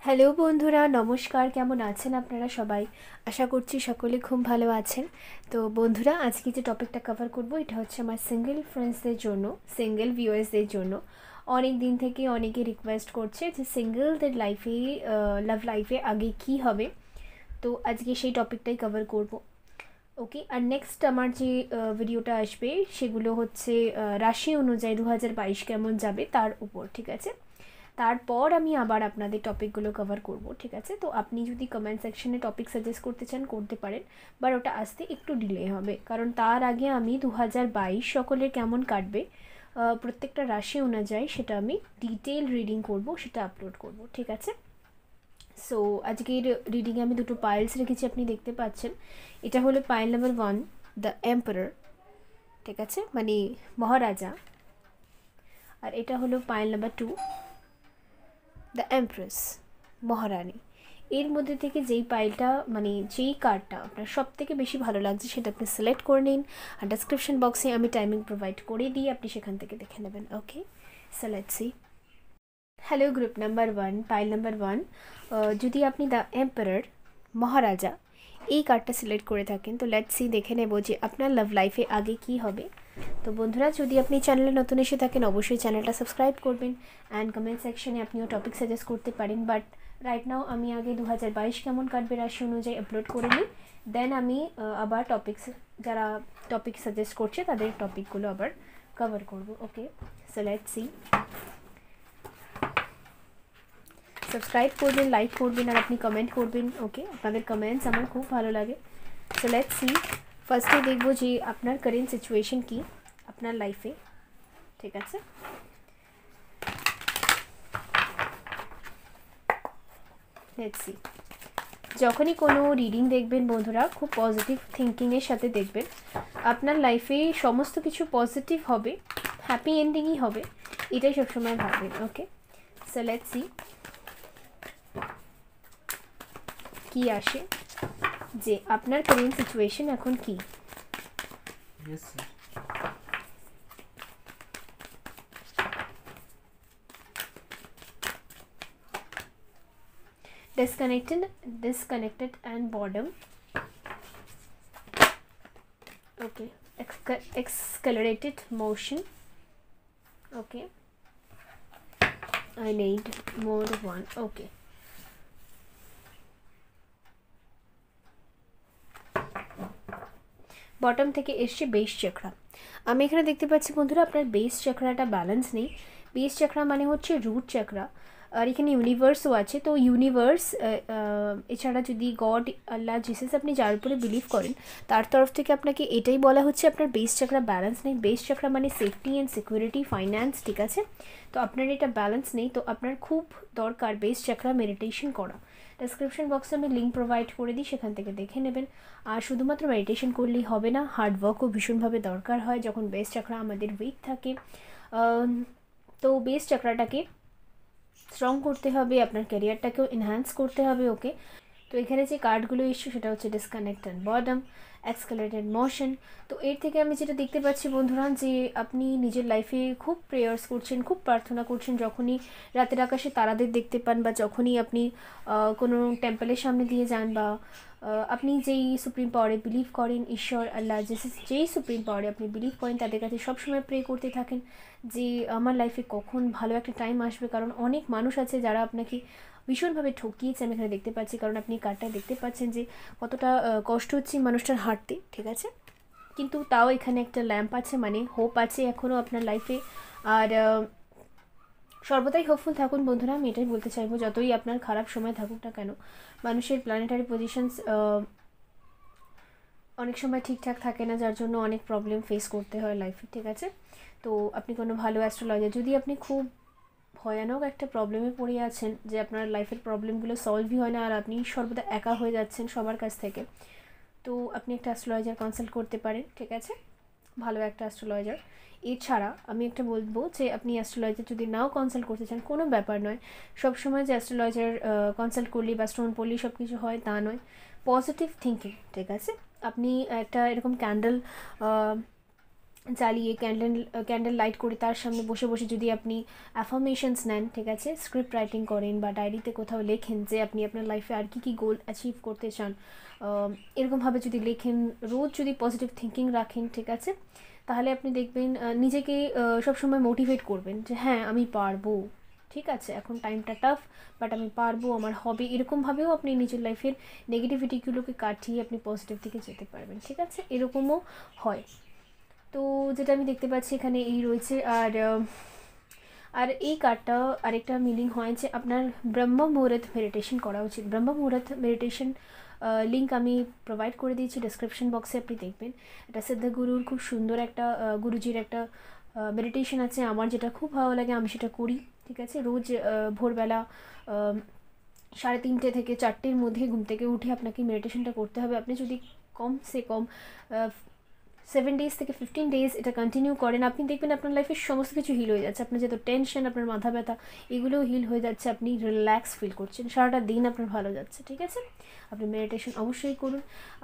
Hello বন্ধুরা, নমস্কার। কেমন আছেন আপনারা সবাই? আশা করছি সকলে খুব ভালো আছেন। তো বন্ধুরা, আজকে যে টপিকটা কভার করব এটা হচ্ছে আমার সিঙ্গেল ফ্রেন্ডসদের জন্য, সিঙ্গেল ভিউয়ার্সদের জন্য। অনেক দিন থেকে অনেকে রিকোয়েস্ট করছে যে সিঙ্গেলদের লাইফে, লাভ লাইফে আগে কি হবে। তো আজকে সেই টপিকটাই কভার করব। ওকে, আর নেক্সট আমার যে ভিডিওটা আসবে সেগুলো হচ্ছে রাশি অনুযায়ী 2022 কেমন যাবে তার উপর, ঠিক আছে। তারপর আমি আবার আপনাদের টপিকগুলো কভার করব, ঠিক আছে। তো আপনি যদি কমেন্ট সেকশনে টপিক সাজেস্ট করতে চান করতে পারেন, বাট ওটা আসতে একটু ডিলে হবে, কারণ তার আগে আমি 2022 সকলের কেমন কাটবে প্রত্যেকটা রাশি অনুযায়ী সেটা আমি ডিটেল রিডিং করব, সেটা আপলোড করব, ঠিক আছে। সো আজকের রিডিংয়ে আমি দুটো পাইলস রেখেছি, আপনি দেখতে পাচ্ছেন। এটা হলো পাইল নাম্বার 1, দ্য এম্পারার, ঠিক আছে, মানে মহারাজা। আর এটা হলো পাইল নাম্বার 2, দ্য এমপ্রেস, মহারানী। এর মধ্যে থেকে যেই পাইলটা মানে যেই কার্ডটা আপনার সব থেকে বেশি ভালো লাগছে সেটা আপনি সিলেক্ট করে নিন, আর ডেসক্রিপশন বক্সে আমি টাইমিং প্রোভাইড করে দিই, আপনি সেখান থেকে দেখে নেবেন। Okay, so let's see. Hello group number 1, pile number 1, যদি আপনি দ্য এম্পারার, মহারাজা, এই কার্ডটা সিলেক্ট করে থাকেন তো লেটস সি, দেখে নেব যে আপনার লাভ লাইফে আগে কি হবে। তো বন্ধুরা, যদি আপনি চ্যানেলে নতুন এসে থাকেন অবশ্যই চ্যানেলটা সাবস্ক্রাইব করবেন, অ্যান্ড কমেন্ট সেকশনে আপনিও টপিক সাজেস্ট করতে পারেন। বাট রাইট নাও আমি আগে 2022 কেমন কাটবে রাশি অনুযায়ী আপলোড করে নিই, দেন আমি আবার টপিকস, যারা টপিক সাজেস্ট করছে তাদের টপিকগুলো আবার কভার করব। ওকে, সো লেটস সি। সাবস্ক্রাইব করবেন, লাইক করবেন, আর আপনি কমেন্ট করবেন। ওকে, আপনাদের কমেন্টস আমার খুব ভালো লাগে। So let's C. ফার্স্টে দেখবো যে আপনার কারেন্ট সিচুয়েশন কি আপনার লাইফে, ঠিক আছে। Let's see. যখনই কোনো রিডিং দেখবেন বন্ধুরা, খুব পজিটিভ থিঙ্কিংয়ের সাথে দেখবেন। আপনার লাইফে সমস্ত কিছু পজিটিভ হবে, হ্যাপি এন্ডিংই হবে, এটাই সবসময় ভাববেন। ওকে, সো লেটস সি কি আসে, যে আপনার কারেন্ট সিচুয়েশন এখন কি। Yes, sir. Disconnected and boredom. Okay, accelerated motion. Okay, I need more one. Okay, bottom থেকে এসছে বেস চক্রা। আমি এখানে দেখতে পাচ্ছি বন্ধুরা আপনার বেস চক্রাটা ব্যালেন্স নেই। বেস চক্রা মানে হচ্ছে রুট চক্রা, আর এখানে ইউনিভার্সও আছে। তো ইউনিভার্স এছাড়া যদি গড, আল্লাহ, জিসাস, আপনি যার উপরে বিলিভ করেন তার তরফ থেকে আপনাকে এটাই বলা হচ্ছে আপনার বেস চক্রা ব্যালেন্স নেই। বেস চক্রা মানে সেফটি অ্যান্ড সিকিউরিটি, ফাইন্যান্স, ঠিক আছে। তো আপনার এটা ব্যালেন্স নেই, তো আপনার খুব দরকার বেস চক্রা মেডিটেশন করা। ডেসক্রিপশন বক্সে আমি লিঙ্ক প্রোভাইড করে দিই, সেখান থেকে দেখে নেবেন। আর শুধুমাত্র মেডিটেশন করলেই হবে না, হার্ড ওয়ার্কও ভীষণভাবে দরকার হয় যখন বেস চক্রা আমাদের উইক থাকে। তো বেস চক্রাটাকে স্ট্রং করতে হবে, আপনার ক্যারিয়ারটাকেও এনহ্যান্স করতে হবে। ওকে, তো এখানে যে কার্ডগুলো এসছে সেটা হচ্ছে disconnect and bottom, accelerated motion. তো এর থেকে আমি যেটা দেখতে পাচ্ছি বন্ধুরা, যে আপনি নিজের লাইফে খুব প্রেয়ার্স করছেন, খুব প্রার্থনা করছেন। যখনই রাতের আকাশে তারাদের দেখতে পান, বা যখনই আপনি কোনো টেম্পলের সামনে দিয়ে যান, বা আপনি যেই সুপ্রিম পাওয়ারে বিলিভ করেন, ঈশ্বর, আল্লাহ, যেই সুপ্রিম পাওয়ারে আপনি বিলিভ করেন তাদের কাছে সবসময় প্রে করতে থাকেন যে আমার লাইফে কখন ভালো একটা টাইম আসবে। কারণ অনেক মানুষ আছে যারা আপনাকে ভীষণভাবে ঠকিয়েছে, আমি এখানে দেখতে পাচ্ছি। কারণ আপনি কার্ডটায় দেখতে পাচ্ছেন যে কতটা কষ্ট হচ্ছে মানুষটার হাঁটতে, ঠিক আছে। কিন্তু তাও এখানে একটা ল্যাম্প আছে, মানে হোপ আছে এখনও আপনার লাইফে। আর সর্বদাই হোপফুল থাকুন বন্ধুরা, আমি এটাই বলতে চাইবো। যতই আপনার খারাপ সময় থাকুক না কেন, মানুষের প্ল্যানেটারি পজিশনস অনেক সময় ঠিকঠাক থাকে না, যার জন্য অনেক প্রবলেম ফেস করতে হয় লাইফে, ঠিক আছে। তো আপনি কোনো ভালো অ্যাস্ট্রোলজার, যদি আপনি খুব ভয়ানক একটা প্রবলেমে পড়ে আছেন যে আপনার লাইফের প্রবলেমগুলো সলভই হয় না, আর আপনি সর্বদা একা হয়ে যাচ্ছেন সবার কাছ থেকে, তো আপনি একটা অ্যাস্ট্রোলজার কনসাল্ট করতে পারেন, ঠিক আছে, ভালো একটা অ্যাস্ট্রোলজার। এছাড়া আমি একটা বলবো যে আপনি অ্যাস্ট্রোলজার যদি নাও কনসাল্ট করতে চান, কোনো ব্যাপার নয়। সবসময় যে অ্যাস্ট্রোলজার কনসাল্ট করলেই বা স্টোন পড়লেই সব কিছু হয় তা নয়। পজিটিভ থিঙ্কিং, ঠিক আছে। আপনি একটা এরকম ক্যান্ডেল জ্বালিয়ে ক্যান্ডেল লাইট করে তার সামনে বসে বসে যদি আপনি অ্যাফার্মেশনস নেন, ঠিক আছে, স্ক্রিপ্ট রাইটিং করেন বা ডায়েরিতে কোথাও লেখেন যে আপনি আপনার লাইফে আর কী কী গোল অ্যাচিভ করতে চান, এরকমভাবে যদি লেখেন, রোজ যদি পজিটিভ থিঙ্কিং রাখেন, ঠিক আছে, তাহলে আপনি দেখবেন নিজেকে সবসময় মোটিভেট করবেন যে হ্যাঁ আমি পারবো, ঠিক আছে, এখন টাইমটা টাফ বাট আমি পারবো, আমার হবে, এরকমভাবেও আপনি নিজের লাইফের নেগেটিভিটিগুলোকে কাটিয়ে আপনি পজিটিভ দিকে যেতে পারবেন, ঠিক আছে, এরকমও হয়। তো যেটা আমি দেখতে পাচ্ছি এখানে এই রয়েছে। আর এই কার্ডটা আরেকটা মিনিং হয় যে আপনার ব্রহ্ম মুহূর্ত মেডিটেশন করা উচিত। ব্রহ্ম মুহূর্ত মেডিটেশন লিঙ্ক আমি প্রোভাইড করে দিয়েছি ডিসক্রিপশন বক্সে, আপনি দেখবেন। এটা সিদ্ধগুরুর খুব সুন্দর একটা গুরুজির একটা মেডিটেশন আছে, আমার যেটা খুব ভালো লাগে, আমি সেটা করি, ঠিক আছে, রোজ ভোরবেলা 3:30 থেকে 4টের মধ্যে ঘুম থেকে উঠে আপনাকে মেডিটেশনটা করতে হবে। আপনি যদি কমসে কম 7 days থেকে 15 days এটা কন্টিনিউ করেন, আপনি দেখবেন আপনার লাইফের সমস্ত কিছু হিল হয়ে যাচ্ছে। আপনার যত টেনশন, আপনার মাথা ব্যথা, এগুলোও হিল হয়ে যাচ্ছে, আপনি রিল্যাক্স ফিল করছেন, সারাটা দিন আপনার ভালো যাচ্ছে, ঠিক আছে। আপনি মেডিটেশন অবশ্যই করুন।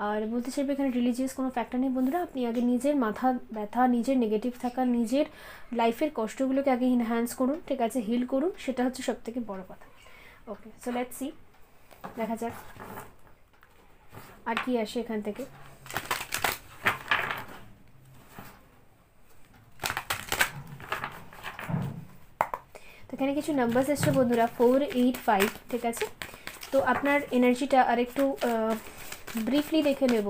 আর বলতে চাইবে এখানে রিলিজিয়াস কোনো ফ্যাক্টর নেই বন্ধুরা, আপনি আগে নিজের মাথা ব্যথা, নিজের নেগেটিভ থাকা, নিজের লাইফের কষ্টগুলোকে আগে এনহ্যান্স করুন, ঠিক আছে, হিল করুন, সেটা হচ্ছে সবথেকে বড় কথা। ওকে, সো লেটস সি, দেখা যাক আর কি আসে এখান থেকে। তো এখানে কিছু নাম্বারস এসছে বন্ধুরা, 4, 8, 5, ঠিক আছে। তো আপনার এনার্জিটা আরেকটু ব্রিফলি দেখে নেব,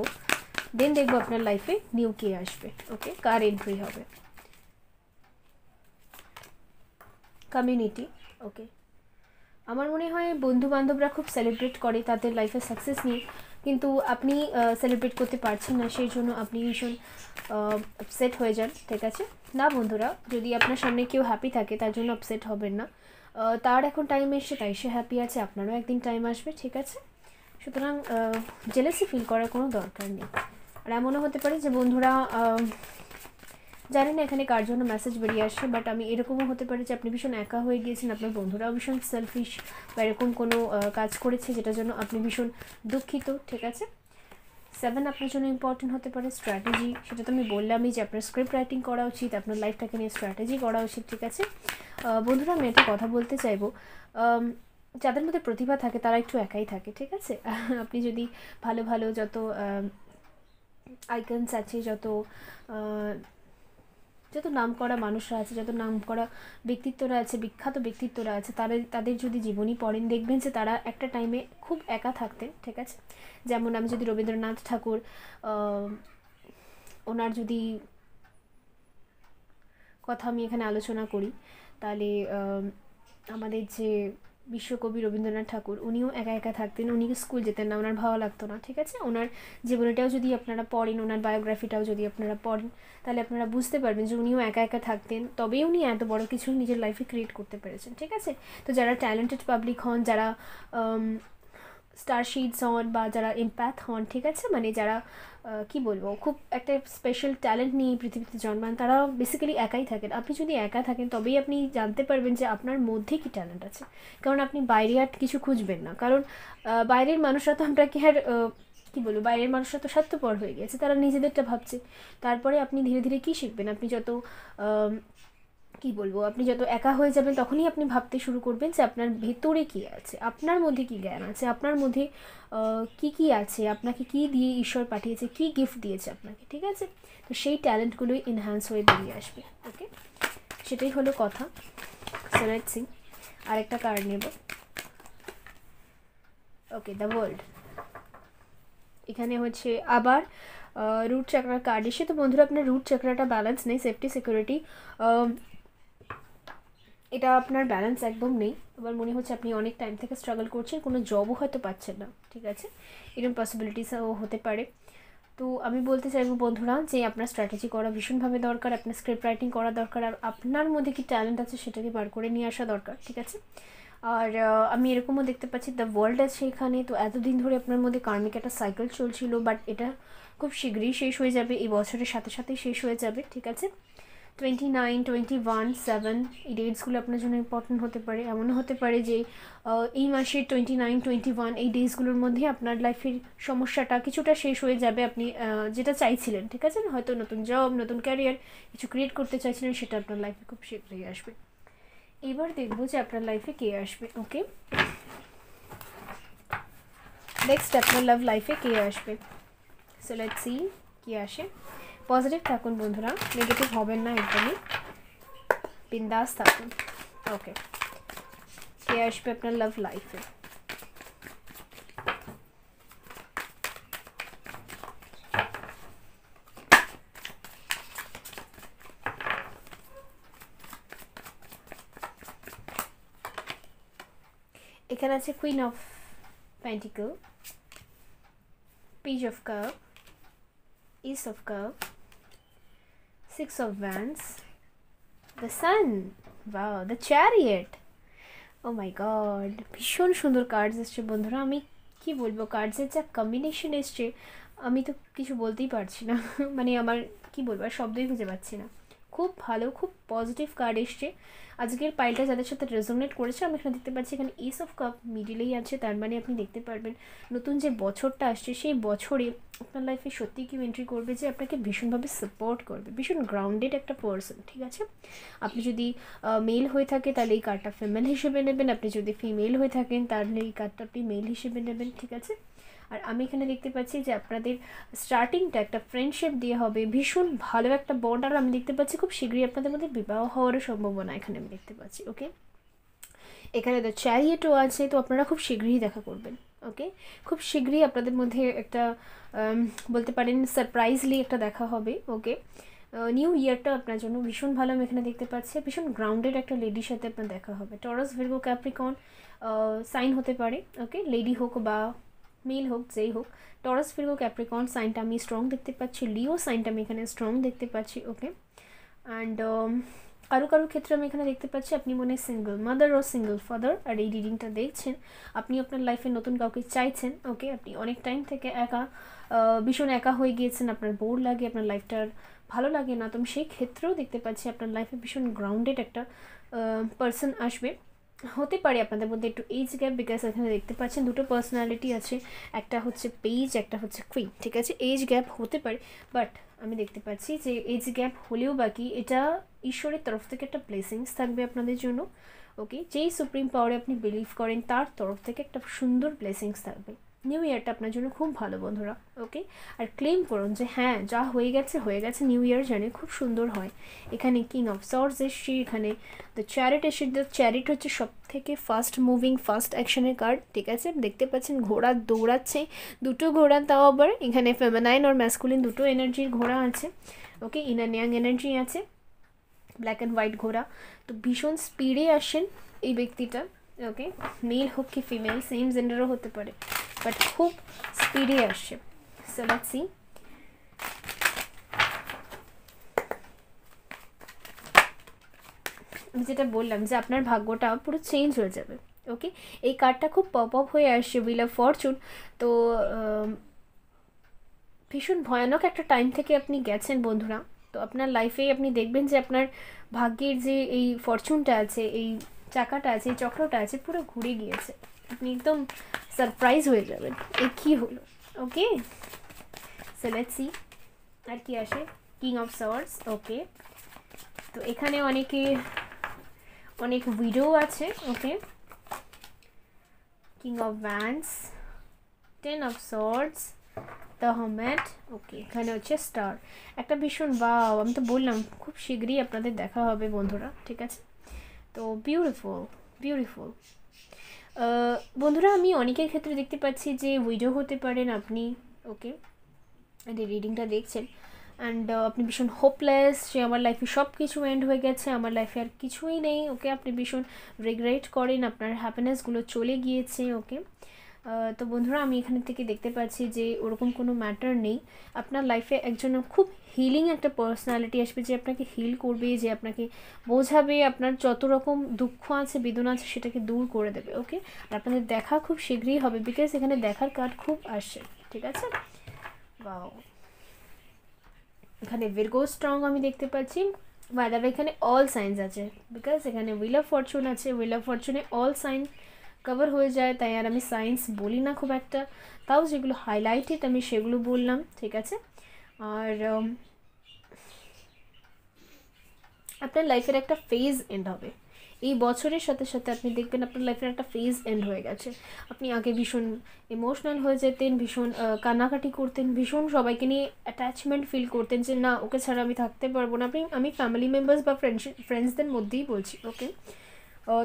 দেন দেখবো আপনার লাইফে নিউ কে আসবে। ওকে, কার এন্ট্রি হবে, কমিউনিটি। ওকে, আমার মনে হয় বন্ধু বান্ধবরা খুব সেলিব্রেট করে তাদের লাইফের সাকসেস নিয়ে, কিন্তু আপনি সেলিব্রেট করতে পারছেন না, সেই জন্য আপনি ভীষণ আপসেট হয়ে যান, ঠিক আছে। না বন্ধুরা, যদি আপনার সামনে কেউ হ্যাপি থাকে তার জন্য আপসেট হবেন না, তার এখন টাইম এসছে তাই সে হ্যাপি আছে, আপনারও একদিন টাইম আসবে, ঠিক আছে। সুতরাং জেলাসি ফিল করার কোনো দরকার নেই। আর এমনও হতে পারে যে বন্ধুরা, জানি না এখানে কার জন্য মেসেজ বেরিয়ে আসে, বাট আমি এরকমও হতে পারে যে আপনি ভীষণ একা হয়ে গিয়েছেন, আপনার বন্ধুরাও ভীষণ সেলফিশ বা এরকম কোনো কাজ করেছে যেটার জন্য আপনি ভীষণ দুঃখিত, ঠিক আছে। 7 আপনার জন্য ইম্পর্টেন্ট হতে পারে। স্ট্র্যাটেজি, সেটা তো আমি বললামই যে আপনার স্ক্রিপ্ট রাইটিং করা উচিত, আপনার লাইফটাকে নিয়ে স্ট্র্যাটেজি করা উচিত, ঠিক আছে। বন্ধুরা, আমি একটা কথা বলতে চাইবো, যাদের মধ্যে প্রতিভা থাকে তারা একটু একাই থাকে, ঠিক আছে। আপনি যদি ভালো ভালো যত আইকনস আছে, যত নাম করা মানুষরা আছে, যত নাম করা ব্যক্তিত্বরা আছে, বিখ্যাত ব্যক্তিত্বরা আছে, তাদের যদি জীবনী পড়েন, দেখবেন যে তারা একটা টাইমে খুব একা থাকতেন, ঠিক আছে। যেমন আমি যদি রবীন্দ্রনাথ ঠাকুর, ওনার যদি কথা আমি এখানে আলোচনা করি, তাহলে আমাদের যে বিশ্বকবি রবীন্দ্রনাথ ঠাকুর, উনিও একা একা থাকতেন, উনি স্কুল যেতেন না, ওনার ভালো লাগতো না, ঠিক আছে। ওনার জীবনীটাও যদি আপনারা পড়েন, ওনার বায়োগ্রাফিটাও যদি আপনারা পড়েন, তাহলে আপনারা বুঝতে পারবেন যে উনিও একা একা থাকতেন, তবেই উনি এত বড় কিছু নিজের লাইফে ক্রিয়েট করতে পেরেছেন, ঠিক আছে। তো যারা ট্যালেন্টেড পাবলিক হন, যারা স্টারশিডস হন বা যারা এমপ্যাথ হন, ঠিক আছে, মানে যারা কি বলবো, খুব একটা স্পেশাল ট্যালেন্ট নিয়ে পৃথিবীতে জন্মান, তারা বেসিক্যালি একাই থাকেন। আপনি যদি একা থাকেন তবেই আপনি জানতে পারবেন যে আপনার মধ্যে কী ট্যালেন্ট আছে, কারণ আপনি বাইরে আর কিছু খুঁজবেন না, কারণ বাইরের মানুষরা তো আমরা কি আর কী বলবো, বাইরের মানুষরা তো স্বার্থপর হয়ে গেছে, তারা নিজেদেরটা ভাবছে। তারপরে আপনি ধীরে ধীরে কী শিখবেন, আপনি যত কী বলবো, আপনি যত একা হয়ে যাবেন তখনই আপনি ভাবতে শুরু করবেন যে আপনার ভেতরে কী আছে, আপনার মধ্যে কী জ্ঞান আছে, আপনার মধ্যে কী কী আছে, আপনাকে কী দিয়ে ঈশ্বর পাঠিয়েছে, কী গিফট দিয়েছে আপনাকে, ঠিক আছে। তো সেই ট্যালেন্টগুলোই এনহ্যান্স হয়ে বেরিয়ে আসবে। ওকে, সেটাই হলো কথা। সো লেটস সি, আরেকটা কার্ড নেব। ওকে, দ্য ওয়ার্ল্ড। এখানে হচ্ছে আবার রুট চাকরার কার্ড এসে। তো বন্ধুরা, আপনার রুট চাকরাটা ব্যালেন্স নেই, সেফটি সিকিউরিটি এটা আপনার ব্যালেন্স একদম নেই। আবার মনে হচ্ছে আপনি অনেক টাইম থেকে স্ট্রাগল করছেন, কোনো জবও হয়তো পাচ্ছেন না, ঠিক আছে, এরকম পসিবিলিটিসও হতে পারে। তো আমি বলতে চাইবো বন্ধুরা যে আপনার স্ট্র্যাটেজি করা ভীষণভাবে দরকার, আপনার স্ক্রিপ্ট রাইটিং করা দরকার, আর আপনার মধ্যে কি ট্যালেন্ট আছে সেটাকে বার করে নিয়ে আসা দরকার, ঠিক আছে। আর আমি এরকমও দেখতে পাচ্ছি দ্য ওয়ার্ল্ড আছে এখানে। তো এতদিন ধরে আপনার মধ্যে কার্মিক একটা সাইকেল চলছিল, বাট এটা খুব শীঘ্রই শেষ হয়ে যাবে, এই বছরের সাথে সাথেই শেষ হয়ে যাবে, ঠিক আছে। 29, 21, 7 এই ডেটসগুলো আপনার জন্য ইম্পর্টেন্ট হতে পারে। এমনও হতে পারে যে এই মাসের 29, 21 এই ডেজগুলোর মধ্যে আপনার লাইফের সমস্যাটা কিছুটা শেষ হয়ে যাবে। আপনি যেটা চাইছিলেন, ঠিক আছে, হয়তো নতুন জব, নতুন ক্যারিয়ার কিছু ক্রিয়েট করতে চাইছিলেন, সেটা আপনার লাইফে খুব শীঘ্রই আসবে। এবার দেখবো যে আপনার লাইফে কে আসবে। ওকে, নেক্সট আপনার লাভ লাইফে কে আসবে। সো লেটস সি কি আসে। পজিটিভ থাকুন বন্ধুরা, নেগেটিভ হবেন না, একদমই বিন্দাস থাকুন। ওকে, কে আসবে আপনার লাভ লাইফে। এখানে আছে queen of pentacle, page of cup, Ace of Cup, Six of Wands, the Sun, wow, the Chariot, oh my god, ভীষণ সুন্দর কার্ডস এসছে বন্ধুরা। আমি কি বলবো, কার্ডসের যা কম্বিনেশন এসছে আমি তো কিছু বলতেই পারছি না মানে আমার কি বলবো, আর শব্দই খুঁজে পাচ্ছি না। খুব ভালো, খুব পজিটিভ কার্ড এসছে। আজকের পাইলটা যাদের সাথে রেজোনেট করেছে, আমি এখানে দেখতে পাচ্ছি এখানে এস অফ কাপ মিডিলেই আছে। তার মানে আপনি দেখতে পারবেন নতুন যে বছরটা আসছে সেই বছরে আপনার লাইফে সত্যিই কেউ এন্ট্রি করবে যে আপনাকে ভীষণভাবে সাপোর্ট করবে, ভীষণ গ্রাউন্ডেড একটা পার্সন, ঠিক আছে। আপনি যদি মেল হয়ে থাকে তাহলে এই কার্ডটা ফিমেল হিসেবে নেবেন, আপনি যদি ফিমেল হয়ে থাকেন তাহলে এই কার্ডটা আপনি মেল হিসেবে নেবেন, ঠিক আছে। আর আমি এখানে দেখতে পাচ্ছি যে আপনাদের স্টার্টিংটা একটা ফ্রেন্ডশিপ দিয়ে হবে, ভীষণ ভালো একটা বন্ড। আর আমি দেখতে পাচ্ছি খুব শীঘ্রই আপনাদের মধ্যে বিবাহ হওয়ারও সম্ভাবনা এখানে আমি দেখতে পাচ্ছি। ওকে, এখানে তো চ্যারিয়েটও আছে, তো আপনারা খুব শীঘ্রই দেখা করবেন। ওকে, খুব শীঘ্রই আপনাদের মধ্যে একটা বলতে পারেন সারপ্রাইজলি একটা দেখা হবে। ওকে, নিউ ইয়ারটা আপনার জন্য ভীষণ ভালো আমি এখানে দেখতে পাচ্ছি। ভীষণ গ্রাউন্ডেড একটা লেডির সাথে আপনার দেখা হবে। টরাস, ভির্গো, ক্যাপ্রিকন সাইন হতে পারে। ওকে, লেডি হোক বা মেল হোক, যেই হোক, টরাস, ভির্গো, ক্যাপ্রিকন সাইনটা আমি স্ট্রং দেখতে পাচ্ছি। লিও সাইনটা আমি এখানে স্ট্রং দেখতে পাচ্ছি। ওকে, অ্যান্ড কারো ক্ষেত্রে আমি এখানে দেখতে পাচ্ছি আপনি মনে সিঙ্গল মাদার ও সিঙ্গল ফাদার, আর এই রিডিংটা দেখছেন আপনি আপনার লাইফে নতুন কাউকে চাইছেন। ওকে, আপনি অনেক টাইম থেকে একা, ভীষণ একা হয়ে গিয়েছেন, আপনার বোর লাগে, আপনার লাইফটার ভালো লাগে না। তো আমি সেই ক্ষেত্রেও দেখতে পাচ্ছি আপনার লাইফে ভীষণ গ্রাউন্ডেড একটা পার্সন আসবে। হতে পারে আপনাদের মধ্যে একটু এজ গ্যাপ, বিকজ এখানে দেখতে পাচ্ছেন দুটো পার্সোনালিটি আছে, একটা হচ্ছে পেজ, একটা হচ্ছে কুইন, ঠিক আছে। এজ গ্যাপ হতে পারে, বাট আমি দেখতে পাচ্ছি যে এজ গ্যাপ হলেও বাকি এটা ঈশ্বরের তরফ থেকে একটা ব্লেসিংস থাকবে আপনাদের জন্য। ওকে, যেই সুপ্রিম পাওয়ারে আপনি বিলিভ করেন তার তরফ থেকে একটা সুন্দর ব্লেসিংস থাকবে। নিউ ইয়ারটা আপনার জন্য খুব ভালো বন্ধুরা। ওকে, আর ক্লেম করুন যে হ্যাঁ যা হয়ে গেছে হয়ে গেছে, নিউ ইয়ার জানে খুব সুন্দর হয়। এখানে কিং অফ সর্ডস এসছি, এখানে দ্য চ্যারিট এসে, দ্য চ্যারিট হচ্ছে সব থেকে ফাস্ট মুভিং, ফাস্ট অ্যাকশনের কার্ড, ঠিক আছে। দেখতে পাচ্ছেন ঘোড়া দৌড়াচ্ছে, দুটো ঘোড়া, তাও আবার এখানে ফেমিনাইন আর ম্যাসকুলিন দুটো এনার্জির ঘোড়া আছে। ওকে, ইনার ইয়াং এনার্জি আছে, ব্ল্যাক অ্যান্ড হোয়াইট ঘোড়া। তো ভীষণ স্পিডে আসেন এই ব্যক্তিটা। ওকে, মেল হোক কি ফিমেল, সেম জেন্ডারও হতে পারে, বাট খুব স্পিডে আসছে। So let's C. আমি যেটা বললাম যে আপনার ভাগ্যটা পুরো চেঞ্জ হয়ে যাবে। ওকে, এই কার্ডটা খুব পপ আপ হয়ে আসছে, হুইল অফ ফরচুন। তো ভীষণ ভয়ানক একটা টাইম থেকে আপনি গেছেন বন্ধুরা। তো আপনার লাইফে আপনি দেখবেন যে আপনার ভাগ্যের যে এই ফরচুনটা আছে, এই চাকাটা আছে, এই চক্রটা আছে, পুরো ঘুরে গিয়েছে। আপনি একদম সারপ্রাইজ হয়ে যাবেন এই কী হলো। ওকে, সো লেটস সি আর কি আসে। King of সর্ডস। ওকে, তো এখানে অনেক উইডো আছে। Okay, king of wands, 10 of swords, the hermit. Okay, এখানে হচ্ছে স্টার, একটা ভীষণ ওয়াও, আমি তো বললাম খুব শীঘ্রই আপনাদের দেখা হবে বন্ধুরা, ঠিক আছে। তো বিউটিফুল বিউটিফুল বন্ধুরা, আমি অনেকের ক্ষেত্রে দেখতে পাচ্ছি যে উইডো হতে পারেন আপনি। ওকে, এই রিডিংটা দেখছেন অ্যান্ড আপনি ভীষণ হোপলেস, যে আমার লাইফে সব কিছু এন্ড হয়ে গেছে, আমার লাইফে আর কিছুই নেই। ওকে, আপনি ভীষণ রিগ্রেট করেন, আপনার হ্যাপিনেসগুলো চলে গিয়েছে। ওকে, তো বন্ধুরা আমি এখানে থেকে দেখতে পাচ্ছি যে ওরকম কোনো ম্যাটার নেই। আপনার লাইফে একজন খুব হিলিং একটা পার্সোনালিটি আসবে, যে আপনাকে হিল করবে, যে আপনাকে বোঝাবে, আপনার যত রকম দুঃখ আছে, বেদনা আছে, সেটাকে দূর করে দেবে। ওকে, আর আপনাদের দেখা খুব শীঘ্রই হবে, বিকজ এখানে দেখার কার্ড খুব আসছে, ঠিক আছে। ওয়াও, এখানে ভির্গো স্ট্রং আমি দেখতে পাচ্ছি, বাই দ্য ওয়ে এখানে অল সাইন্স আছে, বিকজ এখানে হুইল অফ ফরচুন আছে, হুইল অফ ফরচুনে অল সাইন কভার হয়ে যায়, তাই আর আমি সায়েন্স বলি না খুব একটা, তাও যেগুলো হাইলাইটেড আমি সেগুলো বললাম, ঠিক আছে। আর আপনার লাইফের একটা ফেজ এন্ড হবে এই বছরের সাথে সাথে, আপনি দেখবেন আপনার লাইফের একটা ফেজ এন্ড হয়ে গেছে। আপনি আগে ভীষণ ইমোশনাল হয়ে যেতেন, ভীষণ কান্নাকাটি করতেন, ভীষণ সবাইকে নিয়ে অ্যাটাচমেন্ট ফিল করতেন যে না ওকে ছাড়া আমি থাকতে পারবো না। আমি ফ্যামিলি মেম্বার্স বা ফ্রেন্ডসদের মধ্যেই বলছি, ওকে,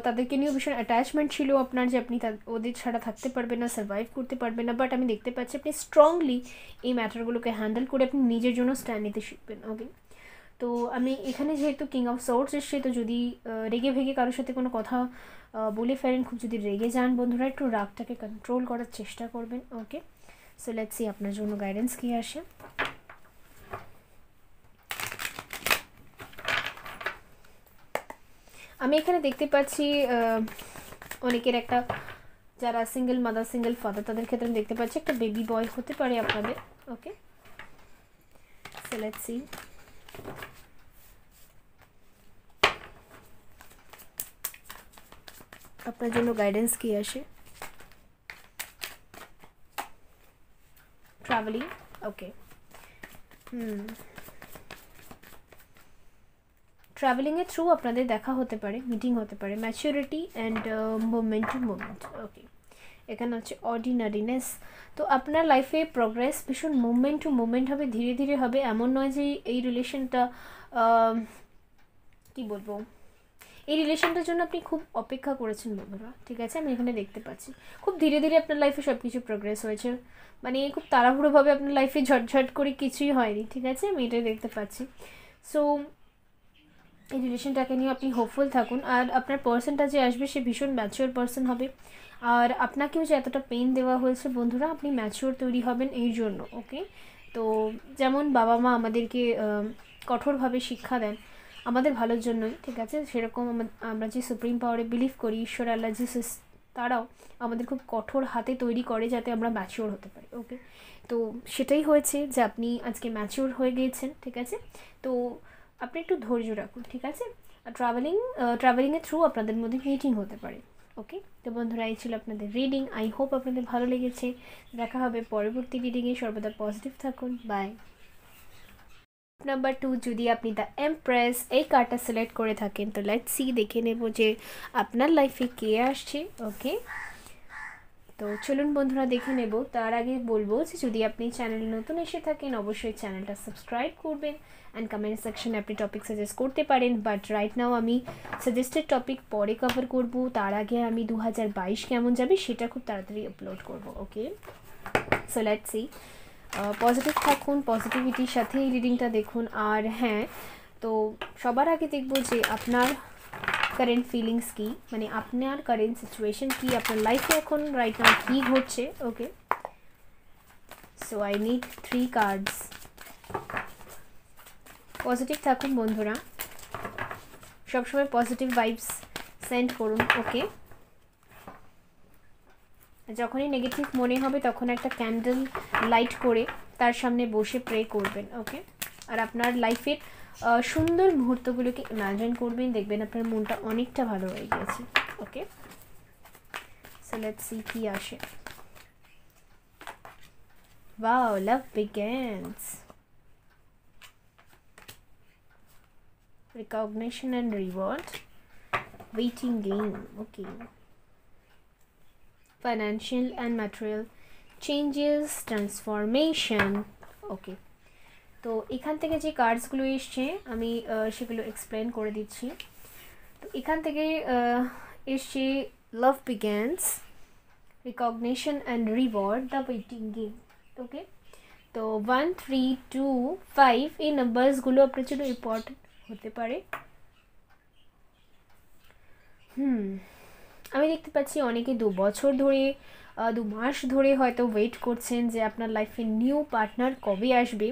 তাদেরকে নিয়েও ভীষণ অ্যাটাচমেন্ট ছিল আপনার, যে আপনি ওদের ছাড়া থাকতে পারবেন না, সার্ভাইভ করতে পারবেন না। বাট আমি দেখতে পাচ্ছি আপনি স্ট্রংলি এই ম্যাটারগুলোকে হ্যান্ডেল করে আপনি নিজের জন্য স্ট্যান্ড নিতে শিখবেন, ওকে। তো আমি এখানে যেহেতু কিং অফ সোর্স এসছে, তো যদি রেগে ভেগে কারোর সাথে কোনো কথা বলে ফেলেন, খুব যদি রেগে যান বন্ধুরা, একটু রাগটাকে কন্ট্রোল করার চেষ্টা করবেন, ওকে। সো লেটস সি আপনার জন্য গাইডেন্স কী আসে। আমি এখানে দেখতে পাচ্ছি অনেকের একটা, যারা সিঙ্গেল মাদার সিঙ্গেল ফাদার, তাদের ক্ষেত্রে আমি দেখতে পাচ্ছি একটা বেবি বয় হতে পারে আপনাদের, ওকে। সো লেটস সি আপনার জন্য গাইডেন্স কী আসে। ট্রাভেলিং, ওকে। ট্রাভেলিংয়ের থ্রু আপনাদের দেখা হতে পারে, মিটিং হতে পারে, maturity and movement to movement, okay. এখানে হচ্ছে অর্ডিনারিনেস। তো আপনার লাইফে প্রোগ্রেস ভীষণ মুভমেন্ট টু মুভমেন্ট হবে, ধীরে ধীরে হবে। এমন নয় যে এই রিলেশনটা কি বলবো, এই রিলেশনটার জন্য আপনি খুব অপেক্ষা করেছেন বন্ধুরা, ঠিক আছে। আমি এখানে দেখতে পাচ্ছি খুব ধীরে ধীরে আপনার লাইফে সব কিছু প্রোগ্রেস হয়েছে, মানে খুব তাড়াহুড়োভাবে আপনার লাইফে ঝটঝট করে কিছুই হয়নি, ঠিক আছে, আমি এটাই দেখতে পাচ্ছি। সো এই রিলেশনটাকে নিয়ে আপনি হোপফুল থাকুন। আর আপনার পার্সনটা যে আসবে সে ভীষণ ম্যাচিওর পার্সন হবে, আর আপনাকেও যে এতটা পেন দেওয়া হয়েছে বন্ধুরা, আপনি ম্যাচিওর তৈরি হবেন এই জন্য, ওকে। তো যেমন বাবা মা আমাদেরকে কঠোরভাবে শিক্ষা দেন আমাদের ভালোর জন্যই, ঠিক আছে, সেরকম আমরা যে সুপ্রিম পাওয়ারে বিলিভ করি, ঈশ্বর, আল্লাহ, জিসাস, তারাও আমাদের খুব কঠোর হাতে তৈরি করে যাতে আমরা ম্যাচিওর হতে পারি, ওকে। তো সেটাই হয়েছে যে আপনি আজকে ম্যাচিওর হয়ে গিয়েছেন, ঠিক আছে। তো আপনি একটু ধৈর্য রাখুন, ঠিক আছে। আর ট্রাভেলিংয়ের থ্রু আপনাদের মধ্যে মিটিং হতে পারে, ওকে। তো বন্ধুরা, এই ছিল আপনাদের রিডিং। আই হোপ আপনাদের ভালো লেগেছে। দেখা হবে পরবর্তী রিডিংয়ে। সর্বদা পজিটিভ থাকুন। বাই। নাম্বার 2, যদি আপনি দ্য এমপ্রেস এই কার্ডটা সিলেক্ট করে থাকেন, তো লেটস সি, দেখে নেব যে আপনার লাইফে কে আসছে, ওকে। তো চলুন বন্ধুরা দেখে নেব। তার আগে বলবো যে যদি আপনি চ্যানেলে নতুন এসে থাকেন, অবশ্যই চ্যানেলটা সাবস্ক্রাইব করবেন অ্যান্ড কমেন্ট সেকশনে আপনি টপিক সাজেস্ট করতে পারেন। বাট রাইট নাও আমি সাজেস্টেড টপিক পরে কভার করব, তার আগে আমি 2022 কেমন যাবে সেটা খুব তাড়াতাড়ি আপলোড করব, ওকে। সো লেটস সি, পজিটিভ থাকুন, পজিটিভিটির সাথে এই রিডিংটা দেখুন। আর হ্যাঁ, তো সবার আগে দেখব যে আপনার কারেন্ট ফিলিংস কী, মানে আপনার কারেন্ট সিচুয়েশন কী, আপনার লাইফে এখন রাইট নাও কী ঘটছে, okay. So I need 3 cards. Positive থাকুন বন্ধুরা, সবসময় পজিটিভ ভাইবস সেন্ড করুন, ওকে। যখনই নেগেটিভ মনে হবে তখন একটা ক্যান্ডেল লাইট করে তার সামনে বসে প্রে করবেন, ওকে। আর আপনার লাইফের সুন্দর মুহূর্তগুলোকে ইমাজিন করবেন, দেখবেন আপনার মনটা অনেকটা ভালো হয়ে গিয়েছে, ওকে। সো লেটস সি কি আসে। Wow, love begins, recognition and reward, waiting game, okay. Financial and material changes, transformation, okay. তো এখান থেকে যে কার্ডসগুলো এসছে আমি সেগুলো এক্সপ্লেন করে দিচ্ছি। তো এখান থেকে এসছে love begins, recognition and reward, the waiting game, okay. তো 1, 3, 2, 5 এই নাম্বারসগুলো আপনার জন্য ইম্পর্টেন্ট হতে পারে। আমি দেখতে পাচ্ছি অনেকে 2 বছর ধরে 2 মাস ধরে হয়তো ওয়েট করছেন যে আপনার লাইফে নিউ পার্টনার কবে আসবে।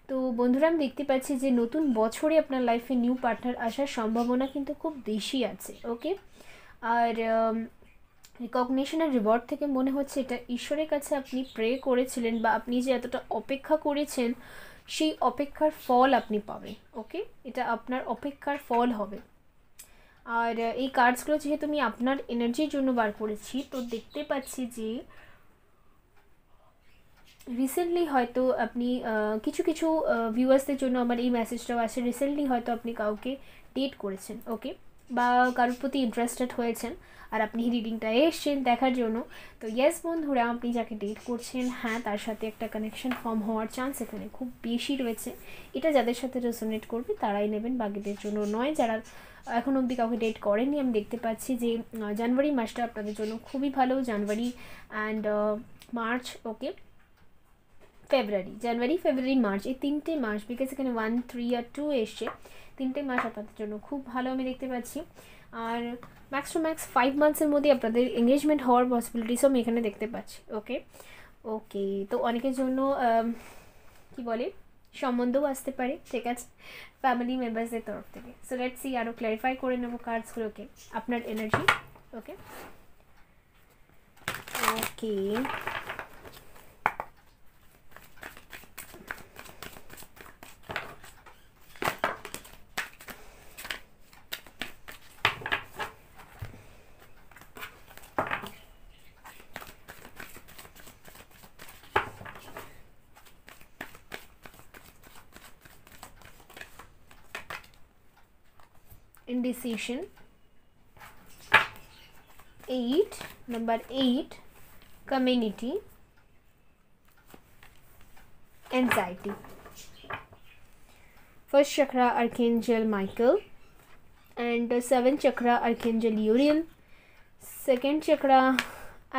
তো বন্ধুরা, আমি দেখতে পাচ্ছি যে নতুন বছরে আপনার লাইফে নিউ পার্টনার আসার সম্ভাবনা কিন্তু খুব বেশি আছে, ওকে। আর রিকগনিশন আর রিওয়ার্ড থেকে মনে হচ্ছে এটা ঈশ্বরের কাছে আপনি প্রে করেছিলেন, বা আপনি যে এতটা অপেক্ষা করেছেন সেই অপেক্ষার ফল আপনি পাবেন। ওকে, এটা আপনার অপেক্ষার ফল হবে। আর এই কার্ডসগুলো যেহেতু আমি আপনার এনার্জির জন্য বার করেছি, তো দেখতে পাচ্ছি যে রিসেন্টলি হয়তো আপনি কিছু কিছু ভিউয়ার্সদের জন্য আমার এই মেসেজটাও আছে, রিসেন্টলি হয়তো আপনি কাউকে ডেট করেছেন, ওকে, বা কারোর প্রতি ইন্টারেস্টেড হয়েছেন আর আপনি রিডিংটা এসছেন দেখার জন্য। তো ইয়েস বন্ধুরা, আপনি যাকে ডেট করছেন, হ্যাঁ, তার সাথে একটা কানেকশন ফর্ম হওয়ার চান্স এখানে খুব বেশি রয়েছে। এটা যাদের সাথে রেজোনেট করবে তারাই নেবেন, বাকিদের জন্য নয়। যারা এখন অবধি কাউকে ডেট করেননি, আমি দেখতে পাচ্ছি যে জানুয়ারি মাসটা আপনাদের জন্য খুবই ভালো। জানুয়ারি and March, okay, January February March, এই 3টে মাস, বিকজ এখানে 1 3 আর 2 এসছে, 3টে মাস আপনাদের জন্য খুব ভালো আমি দেখতে পাচ্ছি। আর ম্যাক্স টু ম্যাক্স 5 মান্থসের মধ্যে আপনাদের এঙ্গেজমেন্ট হওয়ার পসিবিলিটিসও আমি এখানে দেখতে পাচ্ছি। ওকে ওকে, তো অনেকের জন্য কি বলে সম্বন্ধও আসতে পারে, ঠিক আছে, ফ্যামিলি মেম্বার্সদের তরফ থেকে। সো লেটস সি, আরও ক্ল্যারিফাই করে নেবো কার্ডসগুলোকে, আপনার energy. Okay okay, indecision, 8, number 8, community, anxiety. First chakra Archangel Michael, and 7th chakra Archangel Uriel, second chakra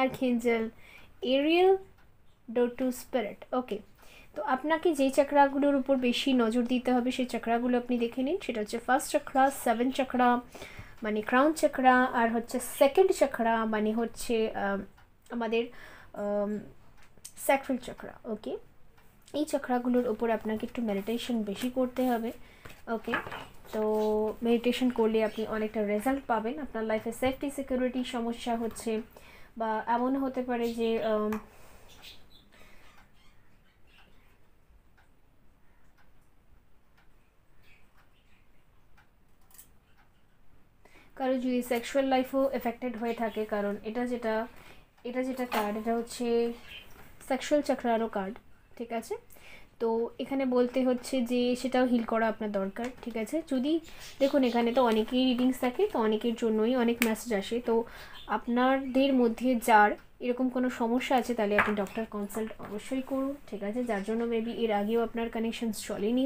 Archangel Ariel, door to spirit. Okay, তো আপনাকে যে চক্রাগুলোর উপর বেশি নজর দিতে হবে সেই চক্রাগুলো আপনি দেখে নিন। সেটা হচ্ছে ফার্স্ট চক্রা, 7th চক্রা মানে ক্রাউন চক্রা, আর হচ্ছে সেকেন্ড চক্রা মানে হচ্ছে আমাদের স্যাক্রাল চক্রা। ওকে, এই চক্রাগুলোর উপর আপনাকে একটু মেডিটেশন বেশি করতে হবে। ওকে, তো মেডিটেশন করলে আপনি অনেকটা রেজাল্ট পাবেন। আপনার লাইফে সেফটি সিকিউরিটি সমস্যা হচ্ছে, বা এমন হতে পারে যে কারো যদি সেক্সুয়াল লাইফও এফেক্টেড হয়ে থাকে, কারণ এটা যেটা কার্ড, এটা হচ্ছে সেক্সুয়াল চক্রারও কার্ড, ঠিক আছে। তো এখানে বলতে হচ্ছে যে সেটাও হিল করা আপনার দরকার, ঠিক আছে। যদি দেখুন এখানে তো অনেকেই রিডিংস থাকে, তো অনেকের জন্যই অনেক মেসেজ আসে। তো আপনাদের মধ্যে যার এরকম কোনো সমস্যা আছে তাহলে আপনি ডক্টর কনসাল্ট অবশ্যই করুন, ঠিক আছে, যার জন্য মেবি এর আগেও আপনার কানেকশনস চলেনি,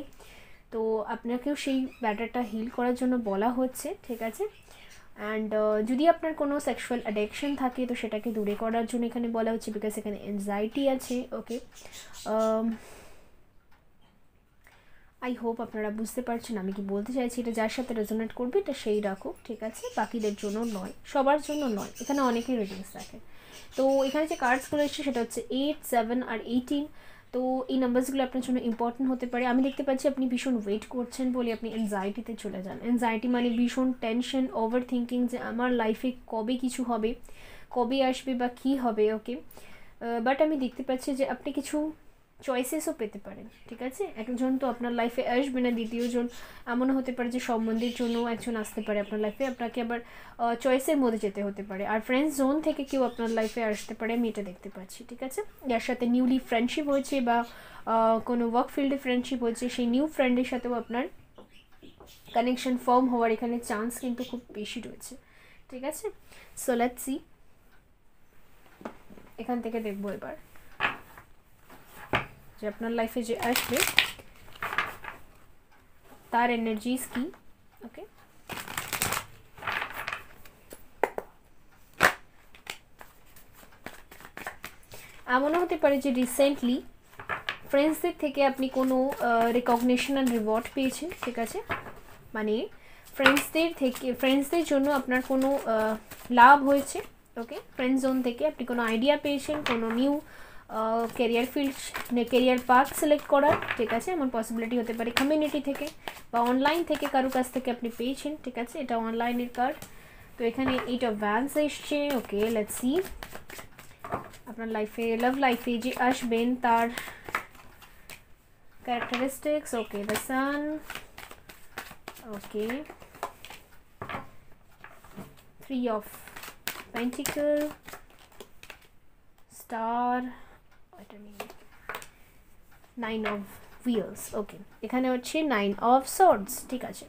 তো আপনাকেও সেই ব্যাটারটা হিল করার জন্য বলা হচ্ছে, ঠিক আছে। অ্যান্ড যদি আপনার কোনো সেক্সুয়াল অ্যাডিকশন থাকে তো সেটাকে দূরে করার জন্য এখানে বলা হচ্ছে, বিকজ এখানে অ্যাংজাইটি আছে। ওকে, আই হোপ আপনারা বুঝতে পারছেন আমি কি বলতে চাইছি। এটা যার সাথে রেজোনেট করবে এটা সেই রাখো, ঠিক আছে, বাকিদের জন্য নয়, সবার জন্য নয়, এখানে অনেকেই রিডিংস থাকে। তো এখানে যে কার্ডসগুলো এসছে সেটা হচ্ছে 8, 7 আর 18। তো এই নাম্বারসগুলো আপনার জন্য ইম্পর্টেন্ট হতে পারে। আমি দেখতে পাচ্ছি আপনি ভীষণ ওয়েট করছেন বলে আপনি অ্যাংজাইটিতে চলে যান। অ্যাংজাইটি মানে ভীষণ টেনশন, ওভার থিঙ্কিং, যে আমার লাইফে কবে কিছু হবে, কবে আসবে বা কী হবে। ওকে, বাট আমি দেখতে পাচ্ছি যে আপনি কিছু চয়েসেসও পেতে পারেন, ঠিক আছে। একজন তো আপনার লাইফে আসবে না, দ্বিতীয়জন এমনও হতে পারে যে সম্বন্ধের জন্য একজন আসতে পারে আপনার লাইফে, আপনাকে আবার চয়েসের মধ্যে যেতে হতে পারে। আর ফ্রেন্ডস জোন থেকে কেউ আপনার লাইফে আসতে পারে, আমি এটা দেখতে পাচ্ছি, ঠিক আছে। যার সাথে নিউলি ফ্রেন্ডশিপ হয়েছে বা কোনো ওয়ার্ক ফিল্ডে ফ্রেন্ডশিপ হয়েছে, সেই নিউ ফ্রেন্ডের সাথেও আপনার কানেকশন ফর্ম হওয়ার এখানে চান্স কিন্তু খুব বেশি রয়েছে, ঠিক আছে। সো লেটস সি, এখান থেকে দেখবো এবার যে আপনার লাইফে যে আসবে তার এনার্জিস কি। ওকে, এমনও হতে পারে যে রিসেন্টলি ফ্রেন্ডসদের থেকে আপনি কোনো রেকগনিশন অ্যান্ড রিওয়ার্ড পেয়েছেন, ঠিক আছে, মানে ফ্রেন্ডসদের জন্য আপনার কোনো লাভ হয়েছে। ওকে, ফ্রেন্ড জোন থেকে আপনি কোনো আইডিয়া পেয়েছেন, কোনো new career field, career path select করার, ঠিক আছে, এমন পসিবিলিটি হতে পারে। কমিউনিটি থেকে বা অনলাইন থেকে কারো কাছ থেকে আপনি পেয়েছেন, ঠিক আছে, এটা অনলাইনের কার্ড। তো এখানে 8 অফ ভ্যান্স এসছে। ওকে, লেটস সি আপনার লাইফে, লাভ লাইফে যে আসবেন তার characteristics, okay, the sun, okay, 3 of pentacle, star, what I mean, 9 of wheels, okay, এখানে হচ্ছে 9 of swords, ঠিক আছে।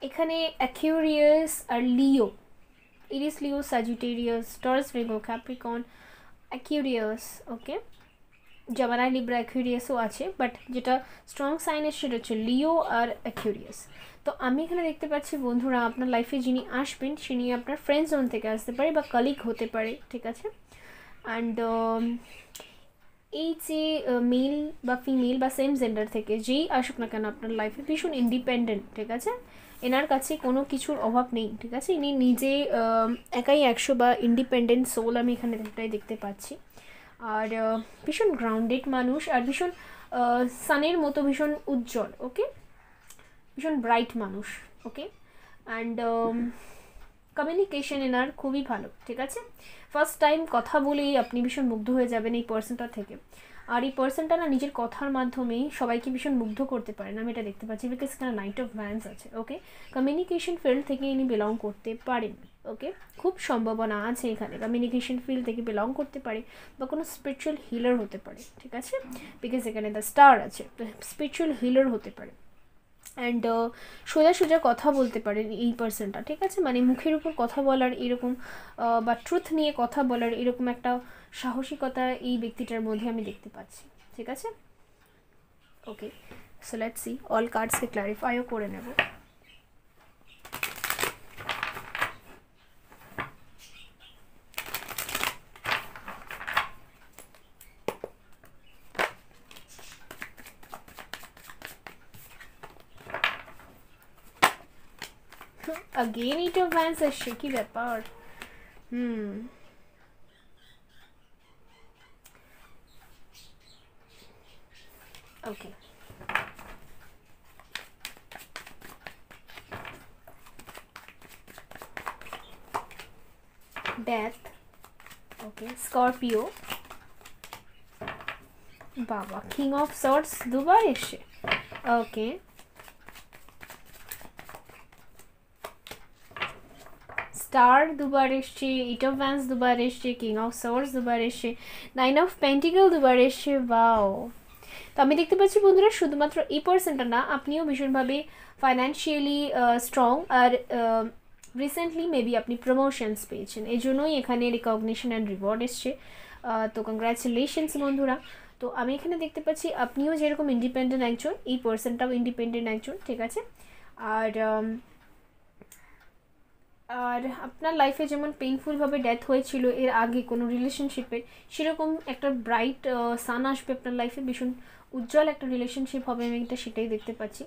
এখানে অ্যাকুয়ারিয়াস আর লিও, এরিস, লিও, Sagittarius, Taurus, Virgo, Capricorn, Aquarius, ওকে, জেমিনি, লিব্রা, অ্যাকুয়ারিয়াসও আছে, বাট যেটা স্ট্রং সাইনের সেটা হচ্ছে লিও আর অ্যাকুয়ারিয়াস। তো আমি এখানে দেখতে পাচ্ছি বন্ধুরা, আপনার লাইফে যিনি আসবেন তিনি আপনার ফ্রেন্ড জোন থেকে আসতে পারে বা কলিগ হতে পারে, ঠিক আছে। অ্যান্ড এই যে মেল বা ফিমেল বা সেম জেন্ডার থেকে যেই আসুক না কেন আপনার লাইফে ভীষণ ইন্ডিপেন্ডেন্ট, ঠিক আছে। এনার কাছে কোনো কিছুর অভাব নেই, ঠিক আছে। ইনি নিজে একাই 100 বা ইন্ডিপেন্ডেন্ট সোল আমি এখানে এটাই দেখতে পাচ্ছি। আর ভীষণ গ্রাউন্ডেড মানুষ, আর ভীষণ সানের মতো ভীষণ উজ্জ্বল, ওকে, ভীষণ ব্রাইট মানুষ, ওকে। অ্যান্ড কমিউনিকেশন এনার খুবই ভালো, ঠিক আছে। ফার্স্ট টাইম কথা বলেই আপনি ভীষণ মুগ্ধ হয়ে যাবেন এই পার্সনটার থেকে। আর এই পার্সনটা না নিজের কথার মাধ্যমেই সবাইকে ভীষণ মুগ্ধ করতে পারেন, আমি এটা দেখতে পাচ্ছি, বিকজ এখানে নাইট অফ ভ্যান্স আছে, ওকে। কমিউনিকেশন ফিল্ড থেকে ইনি বিলং করতে পারেন, ওকে, খুব সম্ভাবনা আছে এখানে কমিউনিকেশন ফিল্ড থেকে বিলং করতে পারে বা কোনো স্পিরিচুয়াল হিলার হতে পারে, ঠিক আছে, বিকজ এখানে দ্য স্টার আছে, তো স্পিরিচুয়াল হিলার হতে পারে। অ্যান্ড সোজা সোজা কথা বলতে পারেন এই পার্সনটা, ঠিক আছে, মানে মুখের উপর কথা বলার এরকম বা ট্রুথ নিয়ে কথা বলার এরকম একটা সাহসিকতা এই ব্যক্তিটার মধ্যে আমি দেখতে পাচ্ছি, ঠিক আছে। ওকে, সো লেটস সি, অল কার্ডসকে ক্ল্যারিফাইও করে নেব। Again 8 of Wands আসছে, কি ব্যাপার? ওকে, ডেথ, ওকে, স্করপিও, বাবা, কিং অফ সর্টস দুবার এসছে, ওকে, স্টার দুবার এসছে, 8 অফ ভ্যান্স দুবার এসছে, কিং অফ সর্টস দুবার এসছে, 9 অফ পেন্টিকল দুবার এসছে, বাও। তো আমি দেখতে পাচ্ছি বন্ধুরা, শুধুমাত্র এই পার্সনটা না, আপনিও ভীষণভাবে ফাইন্যান্সিয়ালি স্ট্রং, আর রিসেন্টলি মেবি আপনি প্রমোশনস পেয়েছেন, এই জন্যই এখানে রিকগনিশন অ্যান্ড রিওয়ার্ড এসছে। তো কংগ্রাচুলেশনস বন্ধুরা। তো আমি এখানে দেখতে পাচ্ছি আপনিও যেরকম ইন্ডিপেন্ডেন্ট একজন, এই পার্সনটাও ইন্ডিপেন্ডেন্ট একজন, ঠিক আছে। আর আর আপনার লাইফে যেমন পেইনফুলভাবে ডেথ হয়েছিল এর আগে কোনো রিলেশনশিপের, সেরকম একটা ব্রাইট সান আসবে আপনার লাইফে, ভীষণ উজ্জ্বল একটা রিলেশনশিপ হবে, আমি এটা সেটাই দেখতে পাচ্ছি।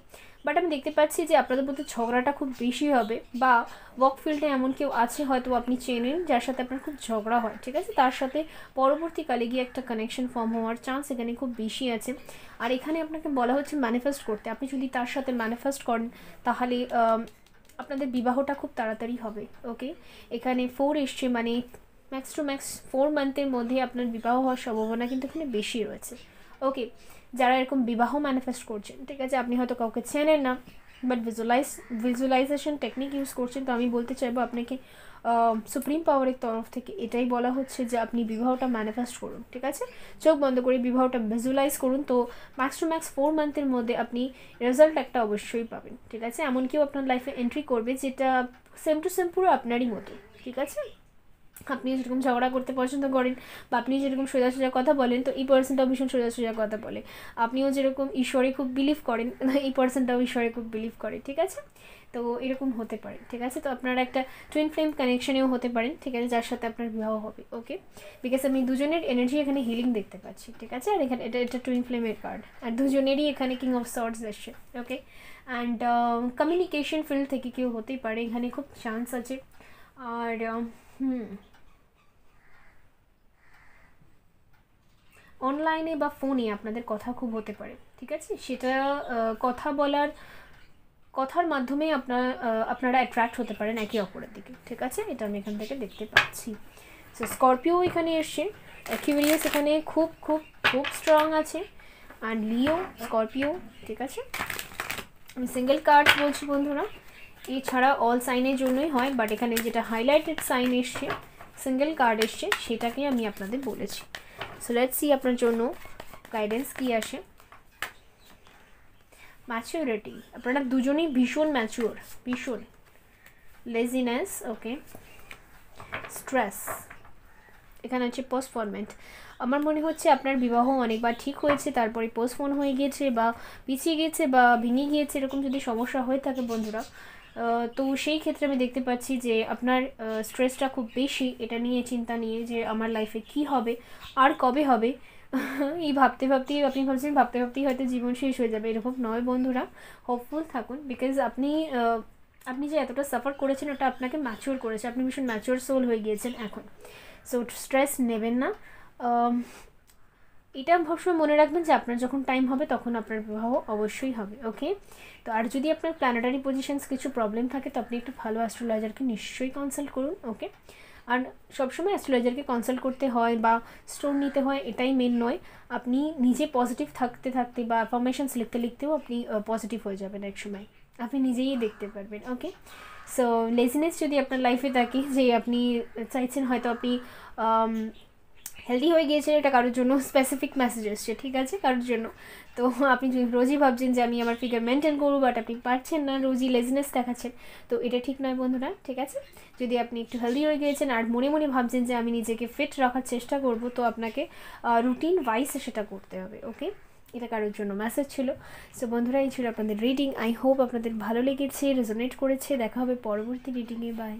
বাট আমি দেখতে পাচ্ছি যে আপনাদের মধ্যে ঝগড়াটা খুব বেশি হবে, বা ওয়ার্ক ফিল্ডে এমন কেউ আছে হয়তো আপনি চেনেন যার সাথে আপনার খুব ঝগড়া হয়, ঠিক আছে, তার সাথে পরবর্তীকালে গিয়ে একটা কানেকশন ফর্ম হওয়ার চান্স এখানে খুব বেশি আছে। আর এখানে আপনাকে বলা হচ্ছে ম্যানিফেস্ট করতে, আপনি যদি তার সাথে ম্যানিফেস্ট করেন তাহলে আপনাদের বিবাহটা খুব তাড়াতাড়ি হবে, ওকে। এখানে 4 এসছে, মানে ম্যাক্স টু ম্যাক্স 4 মান্থের মধ্যে আপনার বিবাহ হওয়ার সম্ভাবনা কিন্তু এখানে বেশি রয়েছে, ওকে। যারা এরকম বিবাহ ম্যানিফেস্ট করছেন, ঠিক আছে, আপনি হয়তো কাউকে চেনেন না, বাট ভিজুয়ালাইজেশন টেকনিক ইউজ করছেন, তো আমি বলতে চাইবো আপনাকে সুপ্রিম পাওয়ারের তরফ থেকে এটাই বলা হচ্ছে যে আপনি বিবাহটা ম্যানিফেস্ট করুন, ঠিক আছে, চোখ বন্ধ করে বিবাহটা ভিজুয়ালাইজ করুন। তো ম্যাক্স টু ম্যাক্স 4 মান্থের মধ্যে আপনি রেজাল্ট একটা অবশ্যই পাবেন, ঠিক আছে। এমন কেউ আপনার লাইফে এন্ট্রি করবে যেটা সেম টু সেম পুরো আপনারই মতো, ঠিক আছে। আপনি যেরকম ঝগড়া করতে পছন্দ করেন বা আপনি যেরকম সোজা সোজা কথা বলেন, তো এই পার্সনটাও ভীষণ সোজা সোজা কথা বলে। আপনিও যেরকম ঈশ্বরে খুব বিলিভ করেন, এই পার্সনটাও ঈশ্বরে খুব বিলিভ করে, ঠিক আছে। তো এরকম হতে পারে, ঠিক আছে। তো আপনারা একটা টুইন ফ্লেম কানেকশনেও হতে পারেন, ঠিক আছে, যার সাথে আপনার বিবাহ হবে, ওকে। বিকজ আমি দুজনের এনার্জি এখানে হিলিং দেখতে পাচ্ছি, ঠিক আছে। আর এখানে এটা টুইন ফ্লেমের কার্ড, আর দুজনেরই এখানে কিং অফ সর্টস এসছে, ওকে। অ্যান্ড কমিউনিকেশন ফিল্ড থেকে কেউ হতেই পারে, এখানে খুব চান্স আছে। আর অনলাইনে বা ফোনে আপনাদের কথা খুব হতে পারে, ঠিক আছে। সেটা কথার মাধ্যমে আপনারা অ্যাট্রাক্ট হতে পারেন একে অপরের দিকে, ঠিক আছে, এটা আমি এখান থেকে দেখতে পাচ্ছি। সো স্করপিও এখানে এসছে, অ্যাকুয়ারিয়াস এখানে খুব খুব খুব স্ট্রং আছে, অ্যান্ড লিও, স্করপিও, ঠিক আছে। আমি সিঙ্গেল কার্ড বলছি বন্ধুরা, এছাড়া অল সাইনের জন্যই হয়, বাট এখানে যেটা হাইলাইটেড সাইন এসছে, সিঙ্গেল কার্ড এসছে, সেটাকে আমি আপনাদের বলেছি। সো লেটস সি আপনার জন্য গাইডেন্স কী আসে। ম্যাচিউরিটি, আপনারা দুজনেই ভীষণ ম্যাচিওর, ভীষণ। লেজিনেস, ওকে। স্ট্রেস, এখানে হচ্ছে পোস্টপোনমেন্ট। আমার মনে হচ্ছে আপনার বিবাহ অনেকবার ঠিক হয়েছে, তারপরে পোস্টপোন হয়ে গিয়েছে বা পিছিয়ে গিয়েছে বা ভেঙে গিয়েছে, এরকম যদি সমস্যা হয়ে থাকে বন্ধুরা, তো সেই ক্ষেত্রে আমি দেখতে পাচ্ছি যে আপনার স্ট্রেসটা খুব বেশি, এটা নিয়ে চিন্তা নিয়ে যে আমার লাইফে কি হবে আর কবে হবে। এই ভাবতে ভাবতেই আপনি ভাবছেন ভাবতে ভাবতেই হয়তো জীবন শেষ হয়ে যাবে, এরকম নয় বন্ধুরা। হোপফুল থাকুন, বিকজ আপনি যে এতটা সাফার করেছেন ওটা আপনাকে ম্যাচিওর করেছে, আপনি ভীষণ ম্যাচিওর সোল হয়ে গিয়েছেন এখন। সো স্ট্রেস নেবেন না। এটা সবসময় মনে রাখবেন যে আপনার যখন টাইম হবে তখন আপনার বিবাহ অবশ্যই হবে, ওকে। তো আর যদি আপনার প্ল্যানেটারি পজিশনস কিছু প্রবলেম থাকে তো আপনি একটু ভালো অ্যাস্ট্রোলজারকে নিশ্চয়ই কনসাল্ট করুন, ওকে। আর সবসময় অ্যাস্ট্রোলজারকে কনসাল্ট করতে হয় বা স্টোন নিতে হয় এটাই মেন নয়, আপনি নিজে পজিটিভ থাকতে থাকতে বা অ্যাফার্মেশনস লিখতে লিখতেও আপনি পজিটিভ হয়ে যাবেন এক সময়, আপনি নিজেই দেখতে পারবেন, ওকে। সো লেজিনেস যদি আপনার লাইফে থাকে, যে আপনি চাইছেন হয়তো আপনি হেলদি হয়ে গিয়েছেন, এটা কারোর জন্য স্পেসিফিক মেসেজ এসছে, ঠিক আছে, কারোর জন্য। তো আপনি যদি রোজই ভাবছেন যে আমি আমার ফিগার মেনটেন করবো, বাট আপনি পারছেন না, রোজই লেজিনেস দেখাচ্ছেন, তো এটা ঠিক নয় বন্ধুরা, ঠিক আছে। যদি আপনি একটু হেলদি হয়ে গিয়েছেন আর মনে মনে ভাবছেন যে আমি নিজেকে ফিট রাখার চেষ্টা করব, তো আপনাকে রুটিন ওয়াইজ সেটা করতে হবে, ওকে। এটা কারোর জন্য মেসেজ ছিল। সো বন্ধুরা, এই ছিল আপনাদের রিডিং। আই হোপ আপনাদের ভালো লেগেছে, রেজোনেট করেছে। দেখা হবে পরবর্তী রিডিংয়ে, বাই।